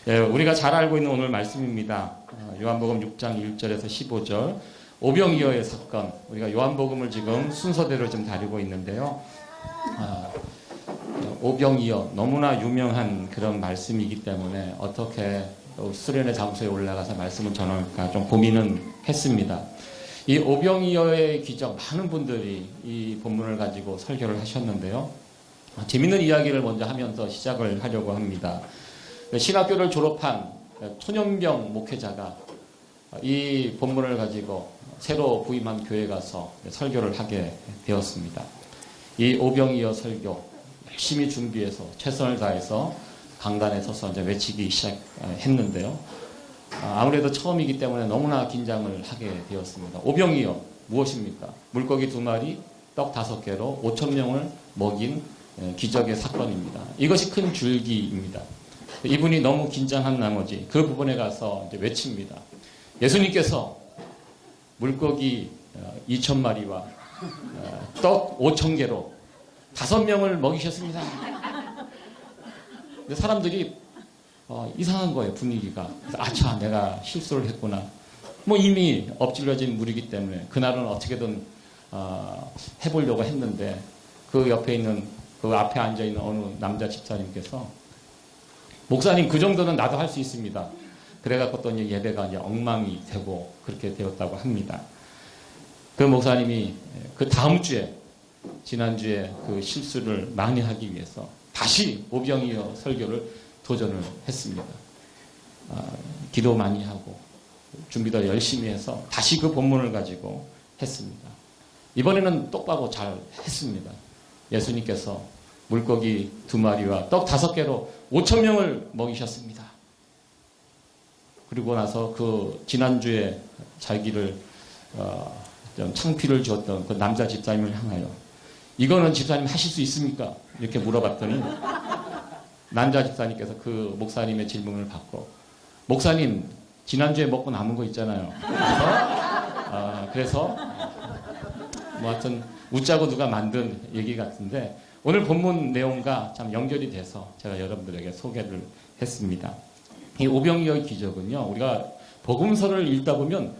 예, 우리가 잘 알고 있는 오늘 말씀입니다. 요한복음 6장 1절에서 15절 오병이어의 사건. 우리가 요한복음을 지금 순서대로 좀 다루고 있는데요. 오병이어 너무나 유명한 그런 말씀이기 때문에 어떻게 수련의 장소에 올라가서 말씀을 전할까 좀 고민은 했습니다. 이 오병이어의 기적, 많은 분들이 이 본문을 가지고 설교를 하셨는데요. 재밌는 이야기를 먼저 하면서 시작을 하려고 합니다. 신학교를 졸업한 초년병 목회자가 이 본문을 가지고 새로 부임한 교회에 가서 설교를 하게 되었습니다. 이 오병이어 설교 열심히 준비해서 최선을 다해서 강단에 서서 이제 외치기 시작했는데요. 아무래도 처음이기 때문에 너무나 긴장을 하게 되었습니다. 오병이어 무엇입니까? 물고기 2마리, 떡 5개로 5,000명을 먹인 기적의 사건입니다. 이것이 큰 줄기입니다. 이분이 너무 긴장한 나머지 그 부분에 가서 이제 외칩니다. 예수님께서 물고기 2,000마리와 떡 5,000개로 5명을 먹이셨습니다. 근데 사람들이 이상한 거예요, 분위기가. 그래서 아차, 내가 실수를 했구나. 뭐 이미 엎질러진 물이기 때문에 그날은 어떻게든 해보려고 했는데 그 옆에 있는 그 앞에 앉아있는 어느 남자 집사님께서 목사님, 그 정도는 나도 할 수 있습니다. 그래갖고 또 이제 예배가 이제 엉망이 되고 그렇게 되었다고 합니다. 그 목사님이 그 다음 주에, 지난주에 그 실수를 만회하기 위해서 다시 오병이어 설교를 도전을 했습니다. 기도 많이 하고 준비도 열심히 해서 다시 그 본문을 가지고 했습니다. 이번에는 똑바로 잘 했습니다. 예수님께서 물고기 2마리와 떡 5개로 5,000명을 먹이셨습니다. 그리고 나서 그 지난주에 자기를 좀 창피를 주었던 그 남자 집사님을 향하여 이거는 집사님 하실 수 있습니까? 이렇게 물어봤더니 남자 집사님께서 그 목사님의 질문을 받고 목사님, 지난주에 먹고 남은 거 있잖아요. 그래서 뭐 하여튼 웃자고 누가 만든 얘기 같은데 오늘 본문 내용과 참 연결이 돼서 제가 여러분들에게 소개를 했습니다. 이 오병이어의 기적은요, 우리가 복음서를 읽다 보면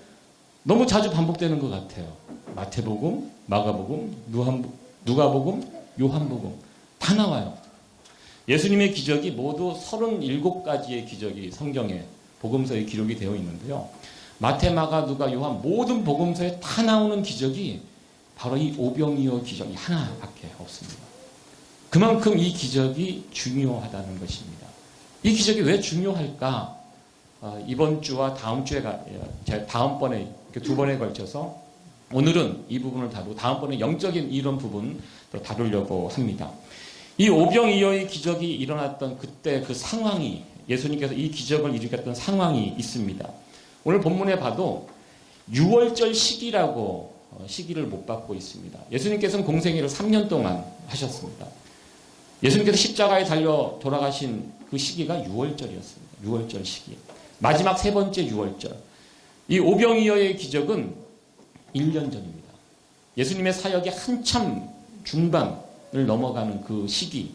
너무 자주 반복되는 것 같아요. 마태복음, 마가복음, 누가복음, 요한복음 다 나와요. 예수님의 기적이 모두 37가지의 기적이 성경에 복음서에 기록이 되어 있는데요. 마태, 마가, 누가, 요한 모든 복음서에 다 나오는 기적이 바로 이 오병이어 기적이 하나밖에 없습니다. 그만큼 이 기적이 중요하다는 것입니다. 이 기적이 왜 중요할까? 이번 주와 다음 주에 다음번에 이렇게 2번에 걸쳐서 오늘은 이 부분을 다루고 다음번에 영적인 이런 부분 또 다루려고 합니다. 이 오병이어의 기적이 일어났던 그때 그 상황이 예수님께서 이 기적을 일으켰던 상황이 있습니다. 오늘 본문에 봐도 6월절 시기라고 시기를 못 받고 있습니다. 예수님께서는 공생애를 3년 동안 하셨습니다. 예수님께서 십자가에 달려 돌아가신 그 시기가 6월절이었습니다. 6월절 시기. 마지막 3번째 6월절. 이 오병이어의 기적은 1년 전입니다. 예수님의 사역이 한참 중반을 넘어가는 그 시기.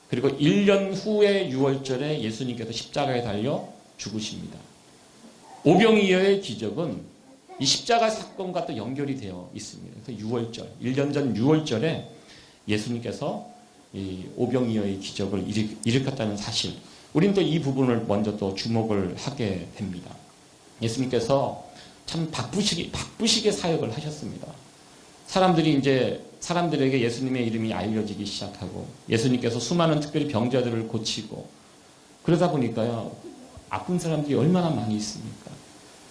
그리고 1년 후의 6월절에 예수님께서 십자가에 달려 죽으십니다. 오병이어의 기적은 이 십자가 사건과 또 연결이 되어 있습니다. 그래서 6월절, 1년 전 6월절에 예수님께서 이 오병이어의 기적을 일으켰다는 사실, 우리는 또 이 부분을 먼저 또 주목을 하게 됩니다. 예수님께서 참 바쁘시게 사역을 하셨습니다. 사람들에게 예수님의 이름이 알려지기 시작하고 예수님께서 수많은 특별히 병자들을 고치고 그러다 보니까요, 아픈 사람들이 얼마나 많이 있습니까?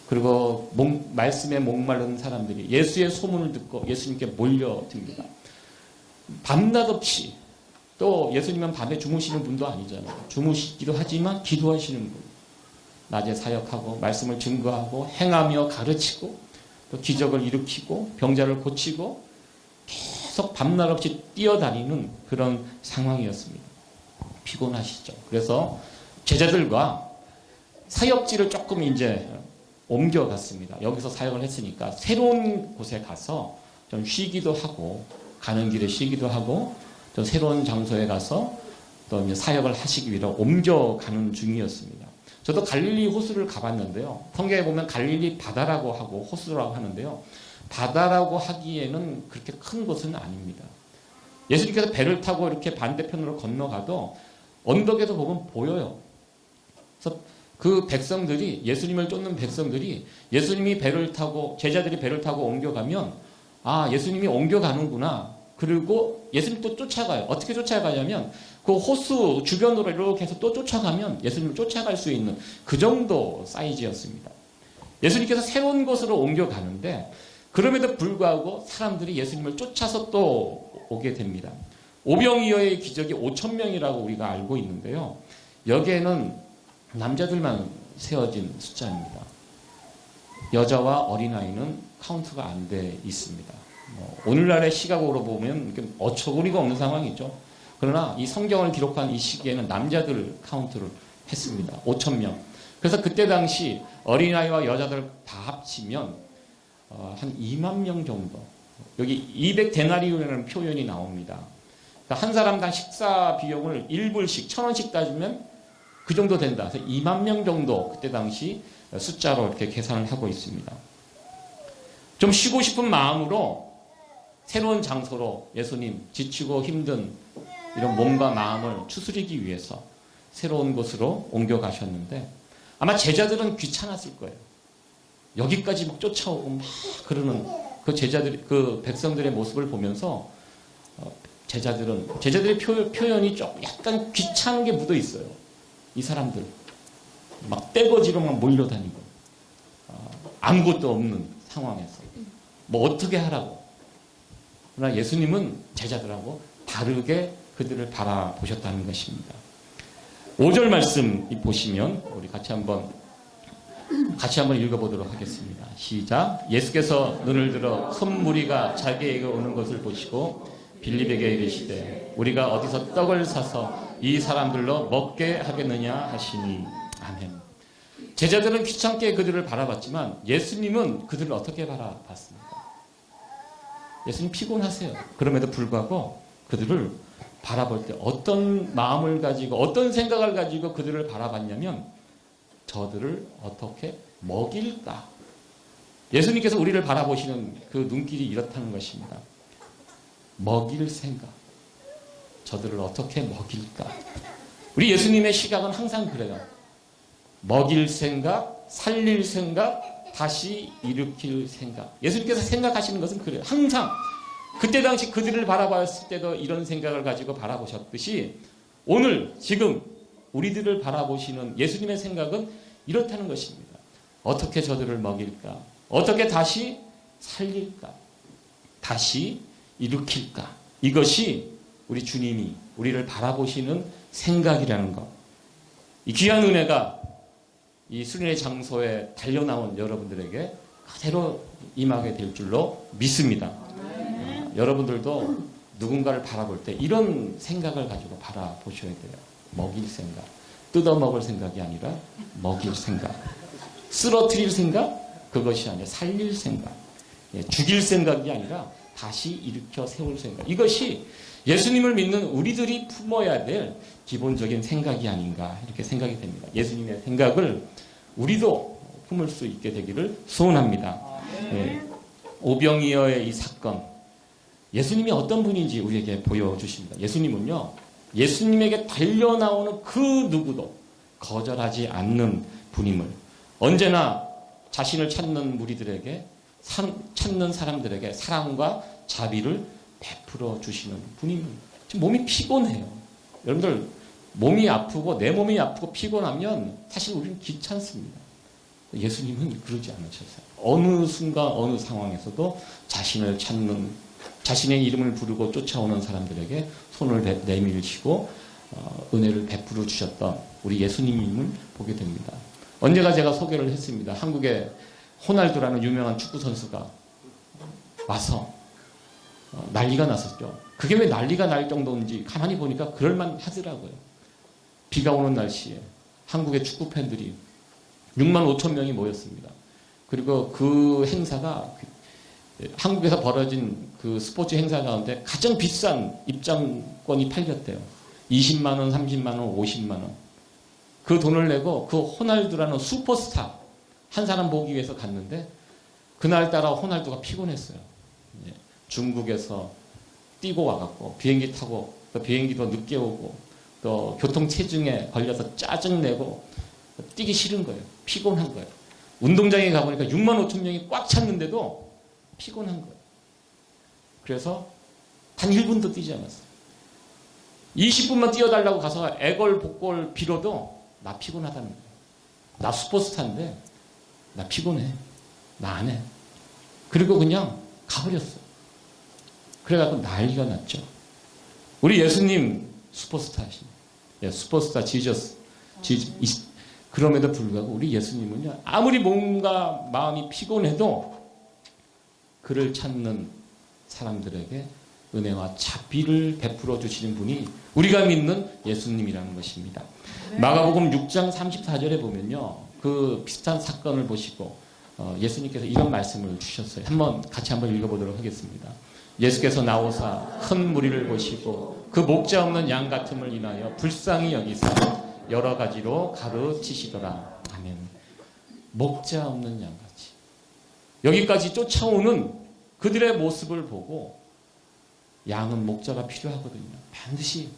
그리고 말씀에 목마른 사람들이 예수의 소문을 듣고 예수님께 몰려듭니다. 밤낮 없이, 또 예수님은 밤에 주무시는 분도 아니잖아요. 주무시기도 하지만 기도하시는 분. 낮에 사역하고 말씀을 증거하고 행하며 가르치고 또 기적을 일으키고 병자를 고치고 계속 밤낮 없이 뛰어다니는 그런 상황이었습니다. 피곤하시죠. 그래서 제자들과 사역지를 조금 이제 옮겨갔습니다. 여기서 사역을 했으니까 새로운 곳에 가서 좀 쉬기도 하고 가는 길에 쉬기도 하고 또 새로운 장소에 가서 또 이제 사역을 하시기 위해 옮겨가는 중이었습니다. 저도 갈릴리 호수를 가봤는데요. 성경에 보면 갈릴리 바다라고 하고 호수라고 하는데요. 바다라고 하기에는 그렇게 큰 곳은 아닙니다. 예수님께서 배를 타고 이렇게 반대편으로 건너가도 언덕에서 보면 보여요. 그래서 그 백성들이, 예수님을 쫓는 백성들이 예수님이 배를 타고, 제자들이 배를 타고 옮겨가면 아, 예수님이 옮겨가는구나. 그리고 예수님 또 쫓아가요. 어떻게 쫓아가냐면 그 호수 주변으로 이렇게 해서 또 쫓아가면 예수님을 쫓아갈 수 있는 그 정도 사이즈였습니다. 예수님께서 새로운 곳으로 옮겨가는데 그럼에도 불구하고 사람들이 예수님을 쫓아서 또 오게 됩니다. 오병이어의 기적이 5,000명이라고 우리가 알고 있는데요. 여기에는 남자들만 세워진 숫자입니다. 여자와 어린아이는 카운트가 안 돼 있습니다. 오늘날의 시각으로 보면 어처구니가 없는 상황이죠. 그러나 이 성경을 기록한 이 시기에는 남자들 카운트를 했습니다. 5,000명. 그래서 그때 당시 어린아이와 여자들 다 합치면 한 2만 명 정도. 여기 200데나리온이라는 표현이 나옵니다. 그러니까 한 사람당 식사 비용을 1불씩 1,000원씩 따지면 그 정도 된다. 그래서 2만 명 정도 그때 당시 숫자로 이렇게 계산을 하고 있습니다. 좀 쉬고 싶은 마음으로 새로운 장소로 예수님 지치고 힘든 이런 몸과 마음을 추스리기 위해서 새로운 곳으로 옮겨가셨는데 아마 제자들은 귀찮았을 거예요. 여기까지 막 쫓아오고 막 그러는 그 제자들, 그 백성들의 모습을 보면서 제자들의 표현이 좀 약간 귀찮은 게 묻어 있어요. 이 사람들 막 떼거지로 막 몰려다니고 아무것도 없는 상황에서 뭐 어떻게 하라고. 그러나 예수님은 제자들하고 다르게 그들을 바라보셨다는 것입니다. 5절 말씀 보시면 우리 같이 한번 읽어보도록 하겠습니다. 시작. 예수께서 눈을 들어 손무리가 자기에게 오는 것을 보시고 빌립에게 이르시되 우리가 어디서 떡을 사서 이 사람들로 먹게 하겠느냐 하시니. 아멘. 제자들은 귀찮게 그들을 바라봤지만 예수님은 그들을 어떻게 바라봤습니까? 예수님 피곤하세요. 그럼에도 불구하고 그들을 바라볼 때 어떤 마음을 가지고 어떤 생각을 가지고 그들을 바라봤냐면 저들을 어떻게 먹일까? 예수님께서 우리를 바라보시는 그 눈길이 이렇다는 것입니다. 먹일 생각. 저들을 어떻게 먹일까? 우리 예수님의 시각은 항상 그래요. 먹일 생각, 살릴 생각, 다시 일으킬 생각. 예수님께서 생각하시는 것은 그래요. 항상 그때 당시 그들을 바라봤을 때도 이런 생각을 가지고 바라보셨듯이 오늘 지금 우리들을 바라보시는 예수님의 생각은 이렇다는 것입니다. 어떻게 저들을 먹일까? 어떻게 다시 살릴까? 다시 일으킬까? 이것이 우리 주님이 우리를 바라보시는 생각이라는 것. 이 귀한 은혜가 이 수련의 장소에 달려나온 여러분들에게 그대로 임하게 될 줄로 믿습니다. 여러분들도 누군가를 바라볼 때 이런 생각을 가지고 바라보셔야 돼요. 먹일 생각. 뜯어먹을 생각이 아니라 먹일 생각. 쓰러뜨릴 생각? 그것이 아니라 살릴 생각. 죽일 생각이 아니라 다시 일으켜 세울 생각. 이것이 예수님을 믿는 우리들이 품어야 될 기본적인 생각이 아닌가 이렇게 생각이 됩니다. 예수님의 생각을 우리도 품을 수 있게 되기를 소원합니다. 오병이어의 이 사건, 예수님이 어떤 분인지 우리에게 보여주십니다. 예수님은요, 예수님에게 달려나오는 그 누구도 거절하지 않는 분임을, 언제나 자신을 찾는 무리들에게, 찾는 사람들에게 사랑과 자비를 베풀어 주시는 분입니다. 지금 몸이 피곤해요. 여러분들 몸이 아프고 내 몸이 아프고 피곤하면 사실 우리는 귀찮습니다. 예수님은 그러지 않으셨어요. 어느 순간 어느 상황에서도 자신을 찾는, 자신의 이름을 부르고 쫓아오는 사람들에게 손을 내밀시고 은혜를 베풀어 주셨던 우리 예수님임을 보게 됩니다. 언제가 제가 소개를 했습니다. 한국에 호날두라는 유명한 축구 선수가 와서 난리가 났었죠. 그게 왜 난리가 날 정도인지 가만히 보니까 그럴만 하더라고요. 비가 오는 날씨에 한국의 축구 팬들이 6만 5천 명이 모였습니다. 그리고 그 행사가 한국에서 벌어진 그 스포츠 행사 가운데 가장 비싼 입장권이 팔렸대요. 20만 원, 30만 원, 50만 원. 그 돈을 내고 그 호날두라는 슈퍼스타 한 사람 보기 위해서 갔는데 그날따라 호날두가 피곤했어요. 중국에서 뛰고 와갖고 비행기 타고 또 비행기도 늦게 오고 또 교통체증에 걸려서 짜증내고 뛰기 싫은 거예요. 피곤한 거예요. 운동장에 가보니까 6만 5천 명이 꽉 찼는데도 피곤한 거예요. 그래서 단 1분도 뛰지 않았어요. 20분만 뛰어달라고 가서 애걸복걸 빌어도 나 피곤하다는 거예요. 나 슈퍼스타인데 나 피곤해. 나 안 해. 그리고 그냥 가버렸어요. 그래갖고 난리가 났죠. 우리 예수님 슈퍼스타이십니다. 예, 슈퍼스타 지저스. 그럼에도 불구하고 우리 예수님은요, 아무리 뭔가 마음이 피곤해도 그를 찾는 사람들에게 은혜와 자비를 베풀어 주시는 분이 우리가 믿는 예수님이라는 것입니다. 네. 마가복음 6장 34절에 보면요, 그 비슷한 사건을 보시고 예수님께서 이런 말씀을 주셨어요. 같이 한번 읽어보도록 하겠습니다. 예수께서 나오사 큰 무리를 보시고 그 목자 없는 양 같음을 인하여 불쌍히 여기사 여러 가지로 가르치시더라. 아멘. 목자 없는 양같이 여기까지 쫓아오는 그들의 모습을 보고 양은 목자가 필요하거든요. 반드시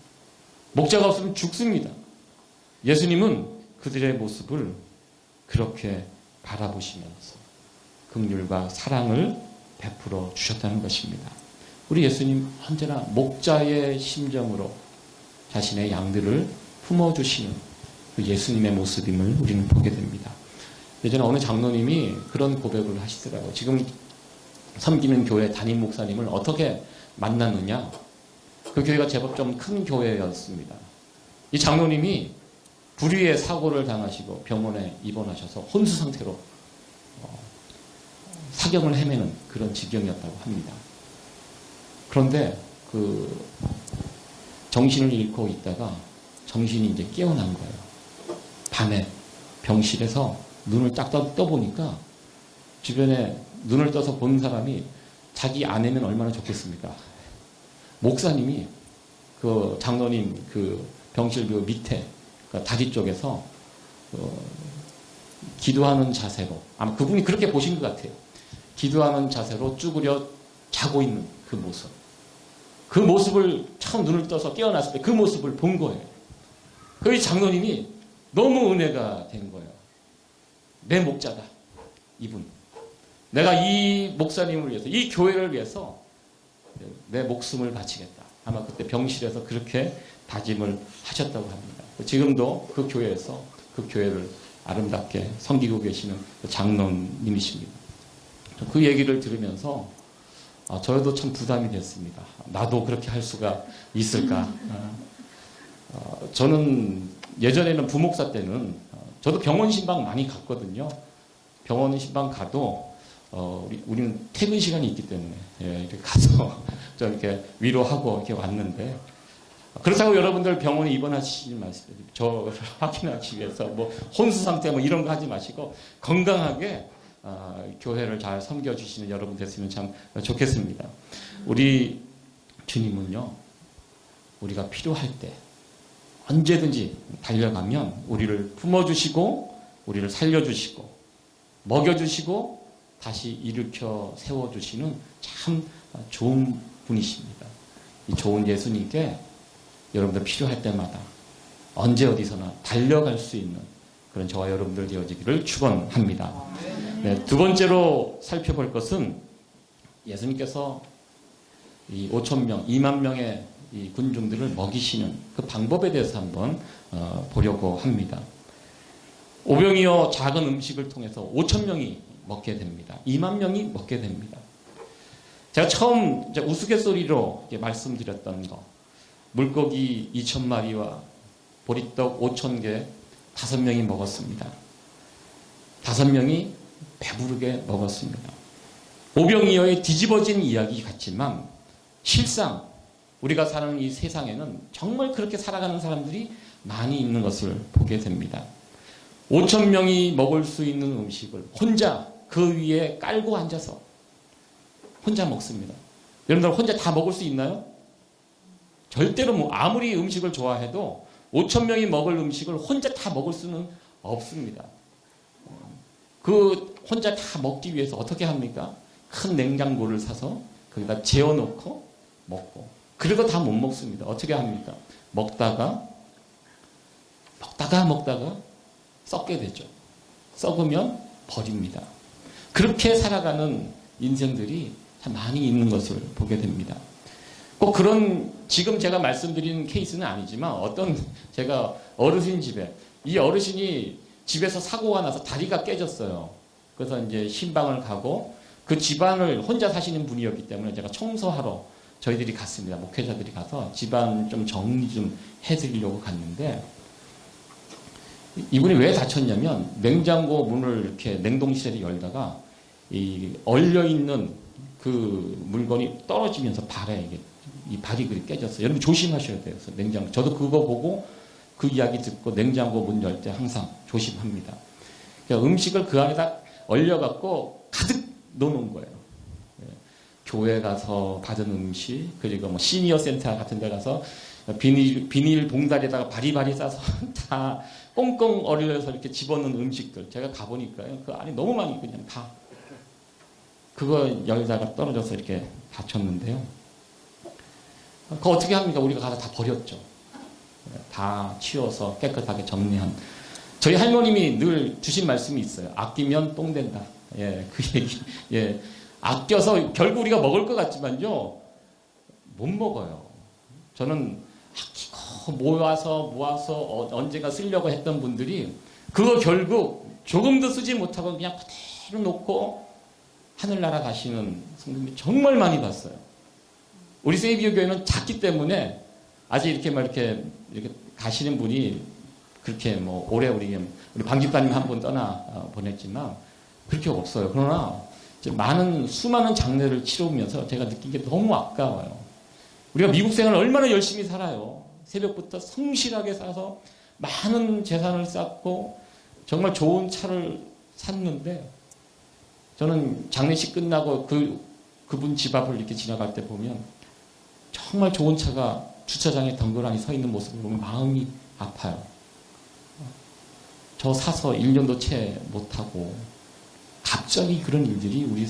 목자가 없으면 죽습니다. 예수님은 그들의 모습을 그렇게 바라보시면서 긍휼과 사랑을 베풀어 주셨다는 것입니다. 우리 예수님 언제나 목자의 심정으로 자신의 양들을 품어주시는 그 예수님의 모습임을 우리는 보게 됩니다. 예전에 어느 장로님이 그런 고백을 하시더라고요. 지금 섬기는 교회 담임 목사님을 어떻게 만났느냐. 그 교회가 제법 좀 큰 교회였습니다. 이 장로님이 불의의 사고를 당하시고 병원에 입원하셔서 혼수 상태로 사경을 헤매는 그런 지경이었다고 합니다. 그런데 그 정신을 잃고 있다가 정신이 이제 깨어난 거예요. 밤에 병실에서 눈을 딱 떠보니까 주변에 눈을 떠서 본 사람이 자기 아내면 얼마나 좋겠습니까? 목사님이 그 장로님 그 병실 그 밑에 그 다리 쪽에서 기도하는 자세로, 아마 그분이 그렇게 보신 것 같아요. 기도하는 자세로 쭈그려 자고 있는 그 모습. 그 모습을 처음 눈을 떠서 깨어났을 때 그 모습을 본 거예요. 그 장로님이 너무 은혜가 된 거예요. 내 목자다. 이분. 내가 이 목사님을 위해서, 이 교회를 위해서 내 목숨을 바치겠다. 아마 그때 병실에서 그렇게 다짐을 하셨다고 합니다. 지금도 그 교회에서 그 교회를 아름답게 섬기고 계시는 장로님이십니다. 그 얘기를 들으면서 저도 참 부담이 됐습니다. 나도 그렇게 할 수가 있을까? 저는 예전에는 부목사 때는 저도 병원 신방 많이 갔거든요. 병원 신방 가도 우리는 퇴근 시간이 있기 때문에 이렇게 가서 좀 이렇게 위로하고 이렇게 왔는데, 그렇다고 여러분들 병원에 입원하시지 마시고 저를 확인하기 위해서 뭐 혼수 상태 뭐 이런 거 하지 마시고 건강하게 교회를 잘 섬겨주시는 여러분 됐으면 참 좋겠습니다. 우리 주님은요, 우리가 필요할 때 언제든지 달려가면 우리를 품어주시고 우리를 살려주시고 먹여주시고 다시 일으켜 세워주시는 참 좋은 분이십니다. 이 좋은 예수님께 여러분들 필요할 때마다 언제 어디서나 달려갈 수 있는 그런 저와 여러분들 되어지기를 축원합니다. 네, 두 번째로 살펴볼 것은 예수님께서 이 5,000명, 2만 명의 이 군중들을 먹이시는 그 방법에 대해서 한번 보려고 합니다. 오병이어 작은 음식을 통해서 5,000명이 먹게 됩니다. 2만 명이 먹게 됩니다. 제가 처음 이제 우스갯소리로 말씀드렸던 거, 물고기 2,000마리와 보리떡 5,000개 5명이 먹었습니다. 5명이 배부르게 먹었습니다. 오병이어의 뒤집어진 이야기 같지만 실상 우리가 사는 이 세상에는 정말 그렇게 살아가는 사람들이 많이 있는 것을 보게 됩니다. 5,000명이 먹을 수 있는 음식을 혼자 그 위에 깔고 앉아서 혼자 먹습니다. 여러분들 혼자 다 먹을 수 있나요? 절대로 아무리 음식을 좋아해도 5천 명이 먹을 음식을 혼자 다 먹을 수는 없습니다. 그 혼자 다 먹기 위해서 어떻게 합니까? 큰 냉장고를 사서 거기다 재워놓고 먹고, 그리고 다 못 먹습니다. 어떻게 합니까? 먹다가 썩게 되죠. 썩으면 버립니다. 그렇게 살아가는 인생들이 참 많이 있는 것을 보게 됩니다. 꼭 그런 지금 제가 말씀드리는 케이스는 아니지만 어떤 제가 어르신 집에, 이 어르신이 집에서 사고가 나서 다리가 깨졌어요. 그래서 이제 신방을 가고, 그 집안을 혼자 사시는 분이었기 때문에 제가 청소하러 저희들이 갔습니다. 목회자들이 가서 집안 좀 정리 좀 해드리려고 갔는데, 이분이 왜 다쳤냐면 냉장고 문을 이렇게 냉동실에 열다가 이 얼려있는 그 물건이 떨어지면서 발에 이게 이 발이 그렇게 깨졌어요. 여러분 조심하셔야 돼요. 냉장고. 저도 그거 보고 그 이야기 듣고 냉장고 문 열 때 항상 조심합니다. 그러니까 음식을 그 안에다 얼려갖고 가득 넣어놓은 거예요. 교회 가서 받은 음식, 그리고 뭐 시니어 센터 같은 데 가서 비닐 봉다리에다가 바리바리 싸서 다 꽁꽁 얼려서 이렇게 집어넣은 음식들. 제가 가보니까요. 그 안에 너무 많이 그냥 다. 그거 열다가 떨어져서 이렇게 다쳤는데요. 그거 어떻게 합니까? 우리가 가서 다 버렸죠. 다 치워서 깨끗하게 정리한. 저희 할머님이 늘 주신 말씀이 있어요. 아끼면 똥 된다. 예, 그 얘기. 예. 아껴서 결국 우리가 먹을 것 같지만요. 못 먹어요. 저는 아끼고 모아서 언젠가 쓰려고 했던 분들이 그거 결국 조금도 쓰지 못하고 그냥 그대로 놓고 하늘나라 가시는 성도님이 정말 많이 봤어요. 우리 세이비어 교회는 작기 때문에 아직 이렇게 막 이렇게 가시는 분이 그렇게 뭐 오래 우리 방집사님 한 분 떠나 보냈지만 그렇게 없어요. 그러나 수많은 장례를 치러오면서 제가 느낀 게 너무 아까워요. 우리가 미국 생활을 얼마나 열심히 살아요. 새벽부터 성실하게 사서 많은 재산을 쌓고 정말 좋은 차를 샀는데, 저는 장례식 끝나고 그분 집 앞을 이렇게 지나갈 때 보면 정말 좋은 차가 주차장에 덩그러니 서 있는 모습을 보면 마음이 아파요. 저 사서 1년도 채 못하고 갑자기 그런 일들이 우리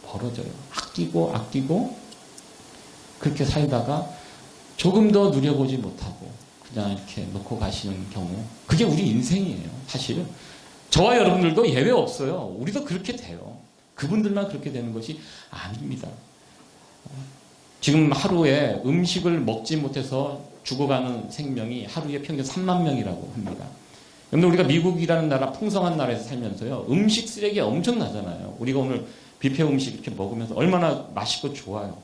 벌어져요. 아끼고 그렇게 살다가 조금 더 누려보지 못하고 그냥 이렇게 놓고 가시는 경우, 그게 우리 인생이에요. 사실은 저와 여러분들도 예외 없어요. 우리도 그렇게 돼요. 그분들만 그렇게 되는 것이 아닙니다. 지금 하루에 음식을 먹지 못해서 죽어가는 생명이 하루에 평균 3만 명이라고 합니다. 여러분, 우리가 미국이라는 나라, 풍성한 나라에서 살면서요, 음식 쓰레기 엄청나잖아요. 우리가 오늘 뷔페 음식 이렇게 먹으면서 얼마나 맛있고 좋아요.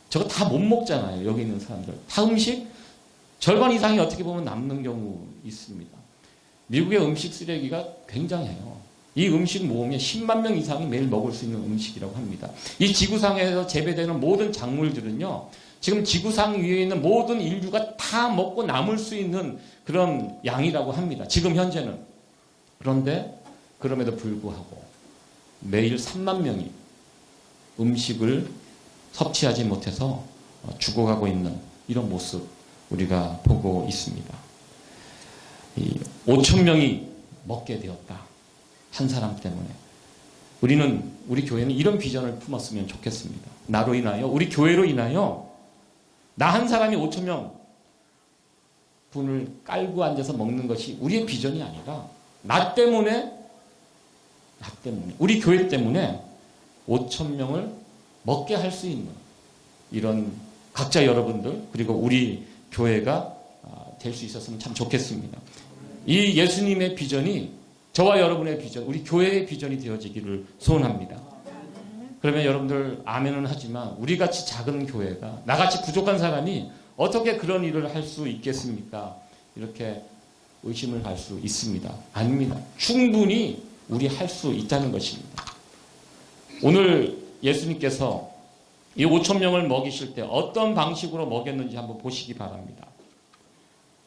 저거 다 못 먹잖아요. 여기 있는 사람들. 다 음식 절반 이상이 어떻게 보면 남는 경우 있습니다. 미국의 음식 쓰레기가 굉장해요. 이 음식 모으면 10만 명 이상이 매일 먹을 수 있는 음식이라고 합니다. 이 지구상에서 재배되는 모든 작물들은요, 지금 지구상 위에 있는 모든 인류가 다 먹고 남을 수 있는 그런 양이라고 합니다. 지금 현재는. 그런데 그럼에도 불구하고 매일 3만 명이 음식을 섭취하지 못해서 죽어가고 있는 이런 모습 우리가 보고 있습니다. 5천 명이 먹게 되었다. 한 사람 때문에. 우리 교회는 이런 비전을 품었으면 좋겠습니다. 나로 인하여, 우리 교회로 인하여 나 한 사람이 5천 명 분을 깔고 앉아서 먹는 것이 우리의 비전이 아니라 나 때문에 우리 교회 때문에 5천 명을 먹게 할 수 있는 이런 각자 여러분들, 그리고 우리 교회가 될 수 있었으면 참 좋겠습니다. 이 예수님의 비전이 저와 여러분의 비전, 우리 교회의 비전이 되어지기를 소원합니다. 그러면 여러분들 아멘은 하지만 우리같이 작은 교회가, 나같이 부족한 사람이 어떻게 그런 일을 할 수 있겠습니까? 이렇게 의심을 할 수 있습니다. 아닙니다. 충분히 우리 할 수 있다는 것입니다. 오늘 예수님께서 이 5천 명을 먹이실 때 어떤 방식으로 먹였는지 한번 보시기 바랍니다.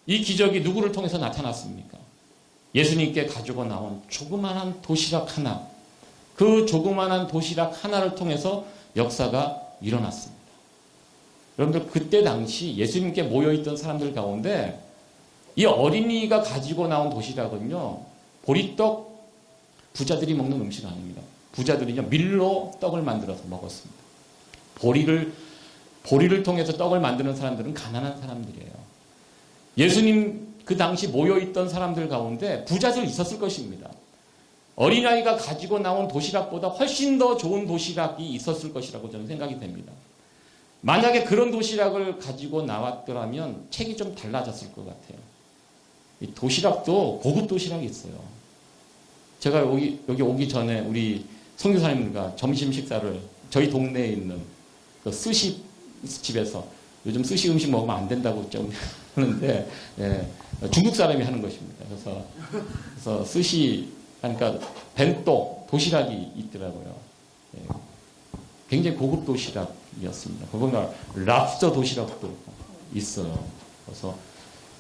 이 기적이 누구를 통해서 나타났습니까? 예수님께 가지고 나온 조그만한 도시락 하나, 그 조그만한 도시락 하나를 통해서 역사가 일어났습니다. 여러분들, 그때 당시 예수님께 모여있던 사람들 가운데 이 어린이가 가지고 나온 도시락은요, 보리떡 부자들이 먹는 음식 아닙니다. 부자들은요, 밀로 떡을 만들어서 먹었습니다. 보리를 통해서 떡을 만드는 사람들은 가난한 사람들이에요. 예수님 그 당시 모여있던 사람들 가운데 부자들 있었을 것입니다. 어린아이가 가지고 나온 도시락보다 훨씬 더 좋은 도시락이 있었을 것이라고 저는 생각이 됩니다. 만약에 그런 도시락을 가지고 나왔더라면 책이 좀 달라졌을 것 같아요. 이 도시락도 고급 도시락이 있어요. 제가 여기 오기 전에 우리 선교사님들과 점심 식사를 저희 동네에 있는 그 스시 집에서, 요즘 스시 음식 먹으면 안 된다고 좀 하는데, 예, 중국 사람이 하는 것입니다. 그래서 스시, 그러니까 벤또 도시락이 있더라고요. 예, 굉장히 고급 도시락이었습니다. 그거가 랍스터 도시락도 있어요. 그래서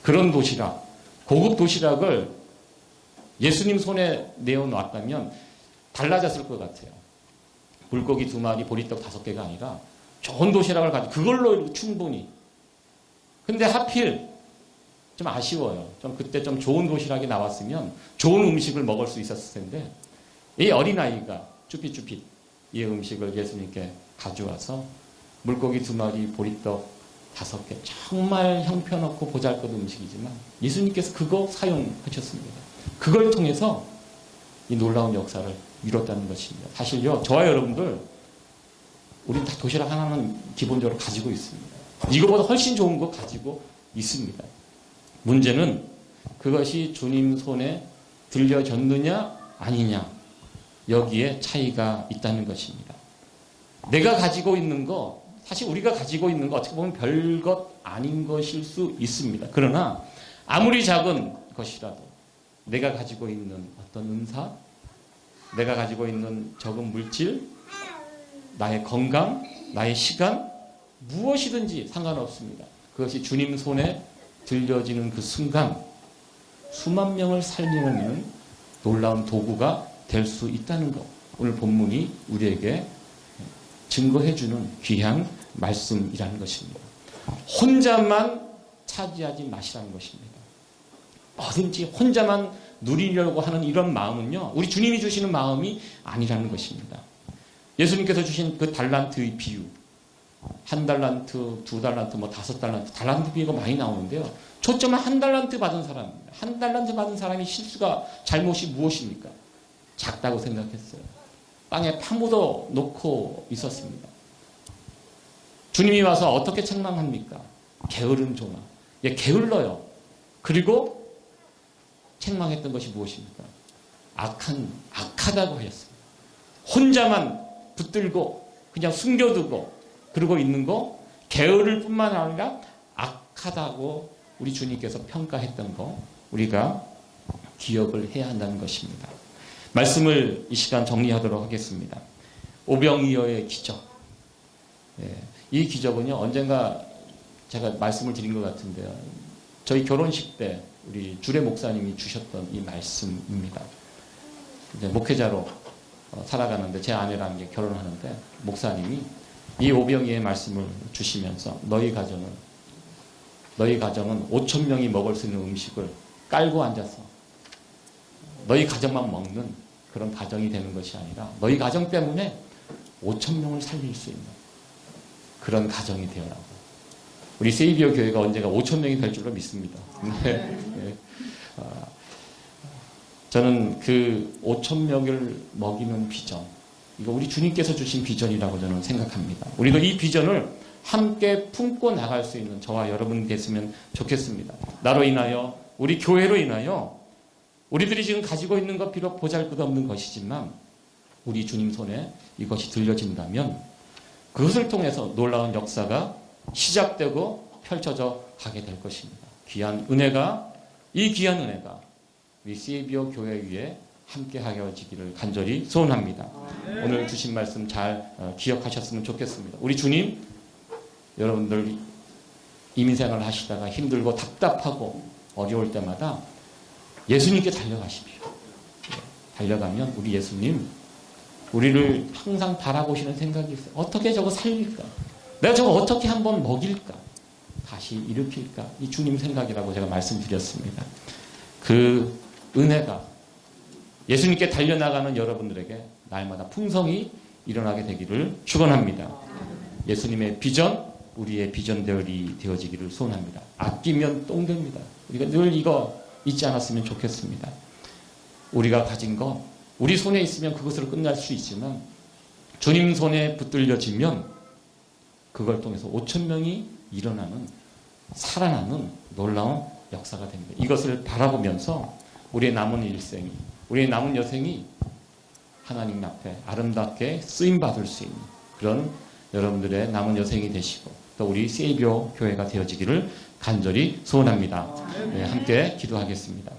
그런 도시락, 고급 도시락을 예수님 손에 내어놨다면 달라졌을 것 같아요. 물고기 2마리, 보리떡 5개가 아니라 좋은 도시락을 가지고 그걸로 충분히. 근데 하필 좀 아쉬워요. 좀 그때 좀 좋은 도시락이 나왔으면 좋은 음식을 먹을 수 있었을 텐데, 이 어린아이가 쭈삣쭈삣 이 음식을 예수님께 가져와서 물고기 2마리, 보리떡 5개, 정말 형편없고 보잘것없는 음식이지만 예수님께서 그거 사용하셨습니다. 그걸 통해서 이 놀라운 역사를 이뤘다는 것입니다. 사실요, 저와 여러분들 우린 다 도시락 하나는 기본적으로 가지고 있습니다. 이거보다 훨씬 좋은 거 가지고 있습니다. 문제는 그것이 주님 손에 들려졌느냐 아니냐, 여기에 차이가 있다는 것입니다. 내가 가지고 있는 거, 사실 우리가 가지고 있는 거 어떻게 보면 별것 아닌 것일 수 있습니다. 그러나 아무리 작은 것이라도 내가 가지고 있는 어떤 은사, 내가 가지고 있는 적은 물질, 나의 건강, 나의 시간, 무엇이든지 상관없습니다. 그것이 주님 손에 들려지는 그 순간 수만 명을 살리는 놀라운 도구가 될 수 있다는 것, 오늘 본문이 우리에게 증거해주는 귀한 말씀이라는 것입니다. 혼자만 차지하지 마시라는 것입니다. 뭐든지 혼자만 누리려고 하는 이런 마음은요, 우리 주님이 주시는 마음이 아니라는 것입니다. 예수님께서 주신 그 달란트의 비유, 1달란트, 2달란트, 5달란트, 달란트 비유가 많이 나오는데요. 초점은 1달란트 받은 사람입니다. 1달란트 받은 사람이 실수가, 잘못이 무엇입니까? 작다고 생각했어요. 땅에 파묻어 놓고 있었습니다. 주님이 와서 어떻게 책망합니까? 게으른 종아. 예, 게을러요. 그리고 책망했던 것이 무엇입니까? 악하다고 하셨습니다. 혼자만 붙들고 그냥 숨겨두고 그러고 있는 거, 게으를 뿐만 아니라 악하다고 우리 주님께서 평가했던 거, 우리가 기억을 해야 한다는 것입니다. 말씀을 이 시간 정리하도록 하겠습니다. 오병이어의 기적. 예, 이 기적은요, 언젠가 제가 말씀을 드린 것 같은데요. 저희 결혼식 때 우리 주례 목사님이 주셨던 이 말씀입니다. 이제 목회자로 살아가는데, 제 아내랑 이제 결혼하는데 목사님이 이 오병이어의 말씀을 주시면서 너희 가정은 5,000명이 먹을 수 있는 음식을 깔고 앉아서 너희 가정만 먹는 그런 가정이 되는 것이 아니라 너희 가정 때문에 5,000명을 살릴 수 있는 그런 가정이 되어라고. 우리 세이비어 교회가 언젠가 5,000명이 될 줄로 믿습니다. 근데 저는 그 5,000명을 먹이는 비전, 이거 우리 주님께서 주신 비전이라고 저는 생각합니다. 우리도 이 비전을 함께 품고 나갈 수 있는 저와 여러분이 됐으면 좋겠습니다. 나로 인하여, 우리 교회로 인하여, 우리들이 지금 가지고 있는 것 비록 보잘것없는 것이지만 우리 주님 손에 이것이 들려진다면 그것을 통해서 놀라운 역사가 시작되고 펼쳐져 가게 될 것입니다. 이 귀한 은혜가 우리 세이비어 교회 위에 함께 하여지기를 간절히 소원합니다. 오늘 주신 말씀 잘 기억하셨으면 좋겠습니다. 우리 주님, 여러분들 이민생활을 하시다가 힘들고 답답하고 어려울 때마다 예수님께 달려가십시오. 달려가면 우리 예수님, 우리를 항상 바라보시는 생각이 있어요. 어떻게 저거 살릴까? 내가 저거 어떻게 한번 먹일까? 다시 일으킬까? 이 주님 생각이라고 제가 말씀드렸습니다. 그 은혜가 예수님께 달려나가는 여러분들에게 날마다 풍성히 일어나게 되기를 축원합니다. 예수님의 비전, 우리의 비전 되어지기를 소원합니다. 아끼면 똥 됩니다. 우리가 늘 이거 잊지 않았으면 좋겠습니다. 우리가 가진 거, 우리 손에 있으면 그것으로 끝날 수 있지만 주님 손에 붙들려지면 그걸 통해서 5천 명이 일어나는, 살아나는 놀라운 역사가 됩니다. 이것을 바라보면서 우리의 남은 일생이, 우리의 남은 여생이 하나님 앞에 아름답게 쓰임받을 수 있는 그런 여러분들의 남은 여생이 되시고 또 우리 세이비어 교회가 되어지기를 간절히 소원합니다. 네, 함께 기도하겠습니다.